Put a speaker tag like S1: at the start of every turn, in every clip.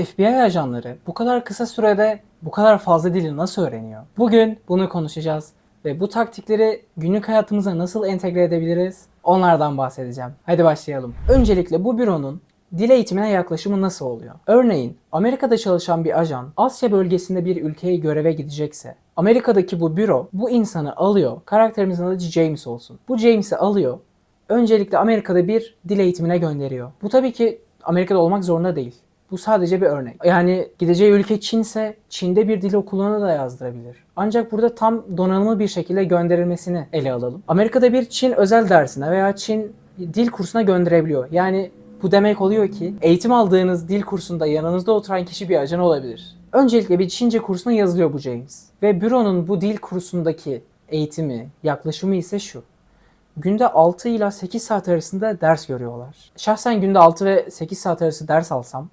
S1: FBI ajanları bu kadar kısa sürede bu kadar fazla dili nasıl öğreniyor? Bugün bunu konuşacağız ve bu taktikleri günlük hayatımıza nasıl entegre edebiliriz? Onlardan bahsedeceğim. Hadi başlayalım. Öncelikle bu büronun dil eğitimine yaklaşımı nasıl oluyor? Örneğin Amerika'da çalışan bir ajan Asya bölgesinde bir ülkeye göreve gidecekse Amerika'daki bu büro bu insanı alıyor. Karakterimizin adı James olsun. Bu James'i alıyor. Öncelikle Amerika'da bir dil eğitimine gönderiyor. Bu tabii ki Amerika'da olmak zorunda değil. Bu sadece bir örnek. Yani gideceği ülke Çinse Çin'de bir dil okuluna da yazdırabilir. Ancak burada tam donanımlı bir şekilde gönderilmesini ele alalım. Amerika'da bir Çin özel dersine veya Çin dil kursuna gönderebiliyor. Yani bu demek oluyor ki eğitim aldığınız dil kursunda yanınızda oturan kişi bir ajan olabilir. Öncelikle bir Çince kursuna yazılıyor bu James. Ve büronun bu dil kursundaki eğitimi, yaklaşımı ise şu. Günde 6 ila 8 saat arasında ders görüyorlar. Şahsen günde 6 ve 8 saat arası ders alsam,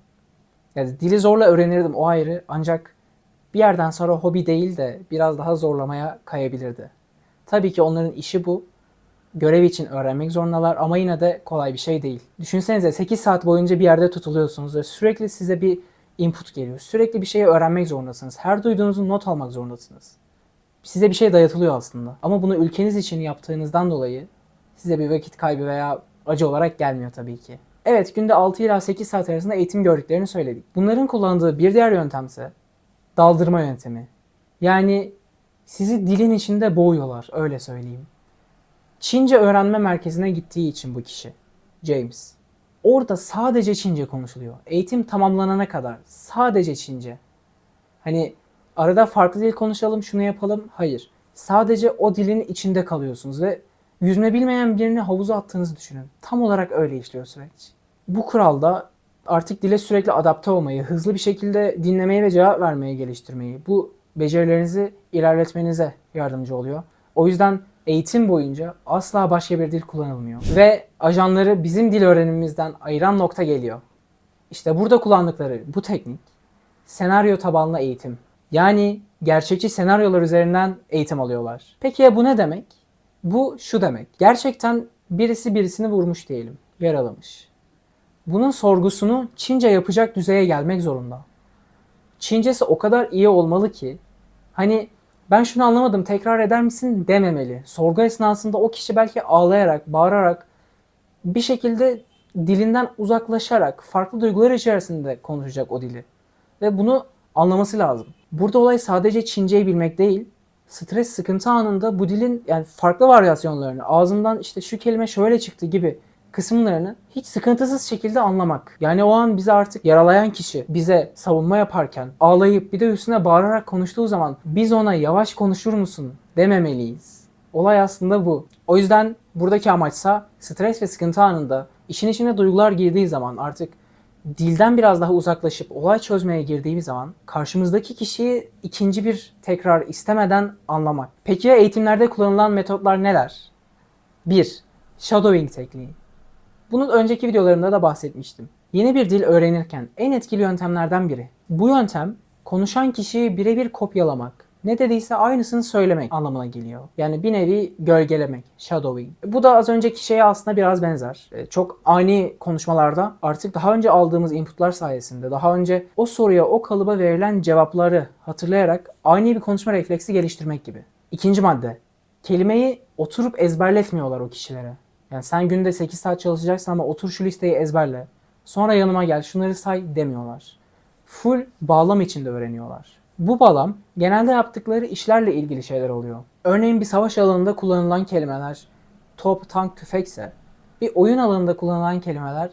S1: yani dili zorla öğrenirdim, o ayrı, ancak bir yerden sonra hobi değil de biraz daha zorlamaya kayabilirdi. Tabii ki onların işi bu. Görev için öğrenmek zorundalar ama yine de kolay bir şey değil. Düşünsenize 8 saat boyunca bir yerde tutuluyorsunuz ve sürekli size bir input geliyor. Sürekli bir şeyi öğrenmek zorundasınız. Her duyduğunuzu not almak zorundasınız. Size bir şey dayatılıyor aslında. Ama bunu ülkeniz için yaptığınızdan dolayı size bir vakit kaybı veya acı olarak gelmiyor tabii ki. Evet, günde 6 ila 8 saat arasında eğitim gördüklerini söyledik. Bunların kullandığı bir diğer yöntemse daldırma yöntemi. Yani sizi dilin içinde boğuyorlar, öyle söyleyeyim. Çince öğrenme merkezine gittiği için bu kişi, James. Orada sadece Çince konuşuluyor. Eğitim tamamlanana kadar sadece Çince. Hani arada farklı dil konuşalım, şunu yapalım. Hayır. Sadece o dilin içinde kalıyorsunuz ve yüzme bilmeyen birini havuza attığınızı düşünün. Tam olarak öyle işliyor süreç. Bu kuralda artık dile sürekli adapte olmayı, hızlı bir şekilde dinlemeyi ve cevap vermeyi geliştirmeyi, bu becerilerinizi ilerletmenize yardımcı oluyor. O yüzden eğitim boyunca asla başka bir dil kullanılmıyor. Ve ajanları bizim dil öğrenimimizden ayıran nokta geliyor. İşte burada kullandıkları bu teknik senaryo tabanlı eğitim. Yani gerçekçi senaryolar üzerinden eğitim alıyorlar. Peki ya bu ne demek? Bu şu demek. Gerçekten birisi birisini vurmuş diyelim. Yaralamış. Bunun sorgusunu Çince yapacak düzeye gelmek zorunda. Çincesi o kadar iyi olmalı ki hani ben şunu anlamadım, tekrar eder misin dememeli. Sorgu esnasında o kişi belki ağlayarak, bağırarak, bir şekilde dilinden uzaklaşarak farklı duygular içerisinde konuşacak o dili. Ve bunu anlaması lazım. Burada olay sadece Çinceyi bilmek değil, stres, sıkıntı anında bu dilin yani farklı varyasyonlarını, ağzımdan işte şu kelime şöyle çıktı gibi kısımlarını hiç sıkıntısız şekilde anlamak. Yani o an bizi artık yaralayan kişi bize savunma yaparken ağlayıp bir de üstüne bağırarak konuştuğu zaman biz ona yavaş konuşur musun dememeliyiz. Olay aslında bu. O yüzden buradaki amaçsa stres ve sıkıntı anında işin içine duygular girdiği zaman artık dilden biraz daha uzaklaşıp olay çözmeye girdiğimiz zaman karşımızdaki kişiyi ikinci bir tekrar istemeden anlamak. Peki ya eğitimlerde kullanılan metotlar neler? 1. Shadowing tekniği. Bunun önceki videolarımda da bahsetmiştim. Yeni bir dil öğrenirken en etkili yöntemlerden biri. Bu yöntem konuşan kişiyi birebir kopyalamak, ne dediyse aynısını söylemek anlamına geliyor. Yani bir nevi gölgelemek, shadowing. Bu da az önceki şeye aslında biraz benzer. Çok ani konuşmalarda artık daha önce aldığımız inputlar sayesinde, daha önce o soruya, o kalıba verilen cevapları hatırlayarak ani bir konuşma refleksi geliştirmek gibi. İkinci madde. Kelimeyi oturup ezberletmiyorlar o kişilere. Yani sen günde 8 saat çalışacaksın ama otur şu listeyi ezberle. Sonra yanıma gel şunları say demiyorlar. Full bağlam içinde öğreniyorlar. Bu bağlam genelde yaptıkları işlerle ilgili şeyler oluyor. Örneğin bir savaş alanında kullanılan kelimeler top, tank, tüfekse bir oyun alanında kullanılan kelimeler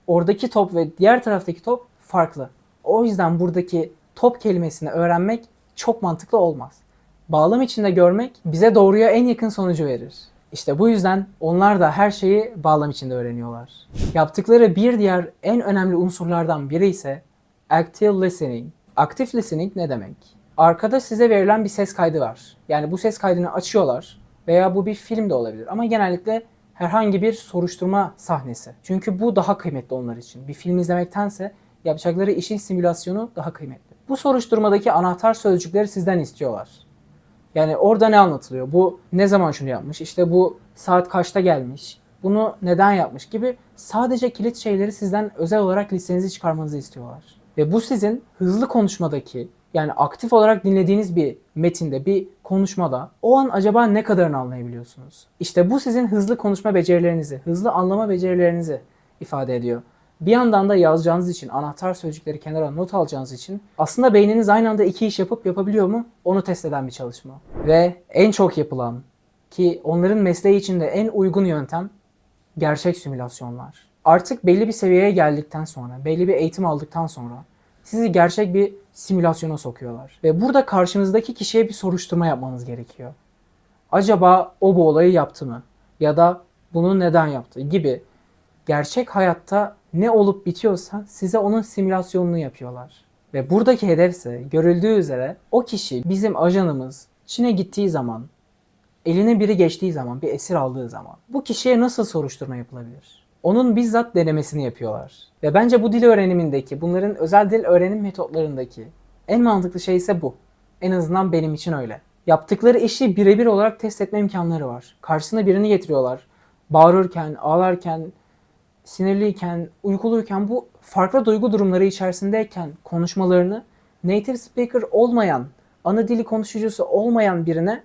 S1: oradaki top ve diğer taraftaki top farklı. O yüzden buradaki top kelimesini öğrenmek çok mantıklı olmaz. Bağlam içinde görmek bize doğruya en yakın sonucu verir. İşte bu yüzden onlar da her şeyi bağlam içinde öğreniyorlar. Yaptıkları bir diğer en önemli unsurlardan biri ise active listening. Aktif listening ne demek? Arkada size verilen bir ses kaydı var. Yani bu ses kaydını açıyorlar veya bu bir film de olabilir ama genellikle herhangi bir soruşturma sahnesi. Çünkü bu daha kıymetli onlar için. Bir film izlemektense yapacakları işin simülasyonu daha kıymetli. Bu soruşturmadaki anahtar sözcükleri sizden istiyorlar. Yani orada ne anlatılıyor? Bu ne zaman şunu yapmış? İşte bu saat kaçta gelmiş? Bunu neden yapmış gibi sadece kilit şeyleri sizden özel olarak listenizi çıkarmanızı istiyorlar. Ve bu sizin hızlı konuşmadaki, yani aktif olarak dinlediğiniz bir metinde, bir konuşmada o an acaba ne kadarını anlayabiliyorsunuz? İşte bu sizin hızlı konuşma becerilerinizi, hızlı anlama becerilerinizi ifade ediyor. Bir yandan da yazacağınız için, anahtar sözcükleri kenara not alacağınız için aslında beyniniz aynı anda iki iş yapabiliyor mu? Onu test eden bir çalışma. Ve en çok yapılan, ki onların mesleği için de en uygun yöntem gerçek simülasyonlar. Artık belli bir seviyeye geldikten sonra, belli bir eğitim aldıktan sonra sizi gerçek bir simülasyona sokuyorlar. Ve burada karşınızdaki kişiye bir soruşturma yapmanız gerekiyor. Acaba o bu olayı yaptı mı? Ya da bunu neden yaptı gibi gerçek hayatta ne olup bitiyorsa size onun simülasyonunu yapıyorlar. Ve buradaki hedef ise görüldüğü üzere o kişi bizim ajanımız Çin'e gittiği zaman, eline biri geçtiği zaman, bir esir aldığı zaman bu kişiye nasıl soruşturma yapılabilir? Onun bizzat denemesini yapıyorlar. Ve bence bu dil öğrenimindeki, bunların özel dil öğrenim metotlarındaki en mantıklı şey ise bu. En azından benim için öyle. Yaptıkları işi birebir olarak test etme imkanları var. Karşısına birini getiriyorlar. Bağırırken, ağlarken, sinirliyken, uykuluyken, bu farklı duygu durumları içerisindeyken konuşmalarını native speaker olmayan, ana dili konuşucusu olmayan birine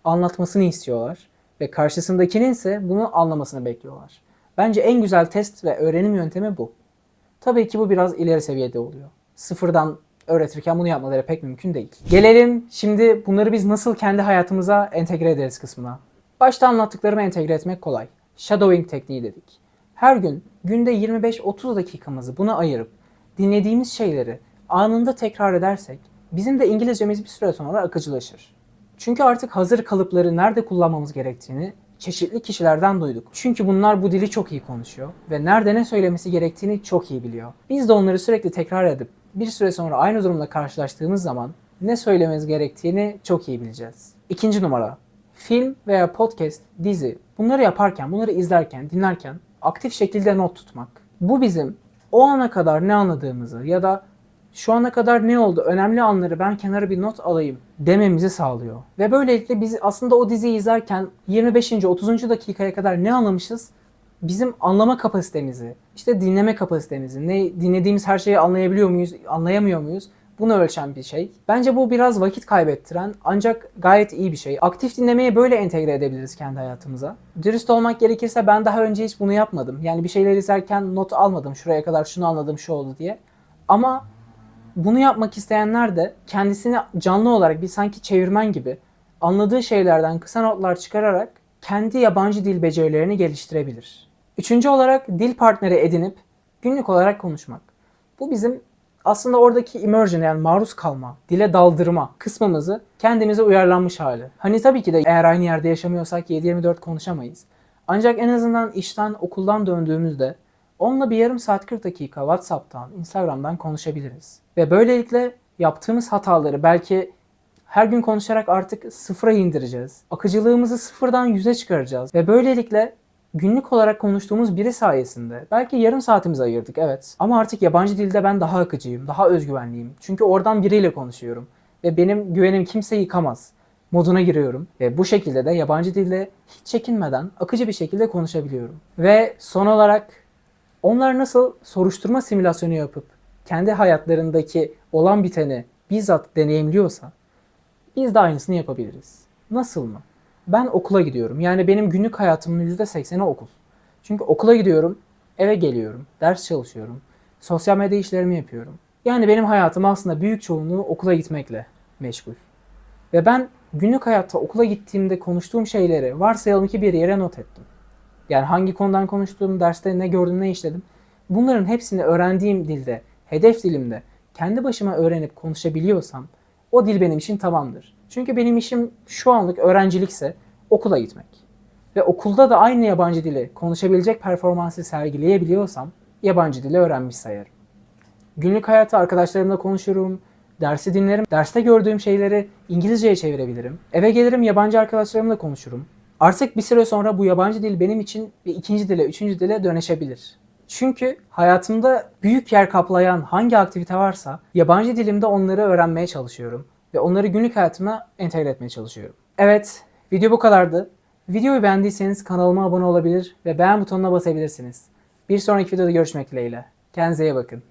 S1: anlatmasını istiyorlar. Ve karşısındakinin ise bunu anlamasını bekliyorlar. Bence en güzel test ve öğrenim yöntemi bu. Tabii ki bu biraz ileri seviyede oluyor. Sıfırdan öğretirken bunu yapmaları pek mümkün değil. Gelelim şimdi bunları biz nasıl kendi hayatımıza entegre ederiz kısmına. Başta anlattıklarımı entegre etmek kolay. Shadowing tekniği dedik. Her gün günde 25-30 dakikamızı buna ayırıp dinlediğimiz şeyleri anında tekrar edersek bizim de İngilizcemiz bir süre sonra akıcılaşır. Çünkü artık hazır kalıpları nerede kullanmamız gerektiğini çeşitli kişilerden duyduk. Çünkü bunlar bu dili çok iyi konuşuyor ve nerede ne söylemesi gerektiğini çok iyi biliyor. Biz de onları sürekli tekrar edip bir süre sonra aynı durumla karşılaştığımız zaman ne söylememiz gerektiğini çok iyi bileceğiz. İkinci numara. Film veya podcast, dizi, bunları yaparken, bunları izlerken, dinlerken aktif şekilde not tutmak. Bu bizim o ana kadar ne anladığımızı ya da şu ana kadar ne oldu, önemli anları ben kenara bir not alayım dememizi sağlıyor. Ve böylelikle biz aslında o diziyi izlerken 25. 30. dakikaya kadar ne anlamışız? Bizim anlama kapasitemizi, işte dinleme kapasitemizi, ne dinlediğimiz her şeyi anlayabiliyor muyuz, anlayamıyor muyuz? Bunu ölçen bir şey. Bence bu biraz vakit kaybettiren ancak gayet iyi bir şey. Aktif dinlemeyi böyle entegre edebiliriz kendi hayatımıza. Dürüst olmak gerekirse ben daha önce hiç bunu yapmadım. Yani bir şeyler izlerken not almadım. Şuraya kadar şunu anladım, şu oldu diye. Ama bunu yapmak isteyenler de kendisini canlı olarak bir sanki çevirmen gibi anladığı şeylerden kısa notlar çıkararak kendi yabancı dil becerilerini geliştirebilir. Üçüncü olarak dil partneri edinip günlük olarak konuşmak. Bu bizim aslında oradaki immersion, yani maruz kalma, dile daldırma kısmımızı kendimize uyarlanmış hali. Hani tabii ki de eğer aynı yerde yaşamıyorsak 7/24 konuşamayız. Ancak en azından işten, okuldan döndüğümüzde onunla bir yarım saat 40 dakika WhatsApp'tan, Instagram'dan konuşabiliriz. Ve böylelikle yaptığımız hataları belki her gün konuşarak artık sıfıra indireceğiz. Akıcılığımızı sıfırdan 100'e çıkaracağız. Ve böylelikle günlük olarak konuştuğumuz biri sayesinde belki yarım saatimizi ayırdık, evet. Ama artık yabancı dilde ben daha akıcıyım, daha özgüvenliyim. Çünkü oradan biriyle konuşuyorum. Ve benim güvenim kimse yıkamaz moduna giriyorum. Ve bu şekilde de yabancı dilde hiç çekinmeden akıcı bir şekilde konuşabiliyorum. Ve son olarak onlar nasıl soruşturma simülasyonu yapıp kendi hayatlarındaki olan biteni bizzat deneyimliyorsa biz de aynısını yapabiliriz. Nasıl mı? Ben okula gidiyorum. Yani benim günlük hayatımın %80'i okul. Çünkü okula gidiyorum, eve geliyorum, ders çalışıyorum, sosyal medya işlerimi yapıyorum. Yani benim hayatım aslında büyük çoğunluğu okula gitmekle meşgul. Ve ben günlük hayatta okula gittiğimde konuştuğum şeyleri varsayalım ki bir yere not ettim. Yani hangi konudan konuştuğum, derste ne gördüm, ne işledim. Bunların hepsini öğrendiğim dilde, hedef dilimde kendi başıma öğrenip konuşabiliyorsam o dil benim için tamamdır. Çünkü benim işim şu anlık öğrencilikse okula gitmek. Ve okulda da aynı yabancı dili konuşabilecek performansı sergileyebiliyorsam yabancı dili öğrenmiş sayarım. Günlük hayatta arkadaşlarımla konuşurum, dersi dinlerim, derste gördüğüm şeyleri İngilizceye çevirebilirim. Eve gelirim, yabancı arkadaşlarımla konuşurum. Artık bir süre sonra bu yabancı dil benim için bir ikinci dile, üçüncü dile dönüşebilir. Çünkü hayatımda büyük yer kaplayan hangi aktivite varsa yabancı dilimde onları öğrenmeye çalışıyorum. Ve onları günlük hayatıma entegre etmeye çalışıyorum. Evet, video bu kadardı. Videoyu beğendiyseniz kanalıma abone olabilir ve beğen butonuna basabilirsiniz. Bir sonraki videoda görüşmek dileğiyle. Kendinize iyi bakın.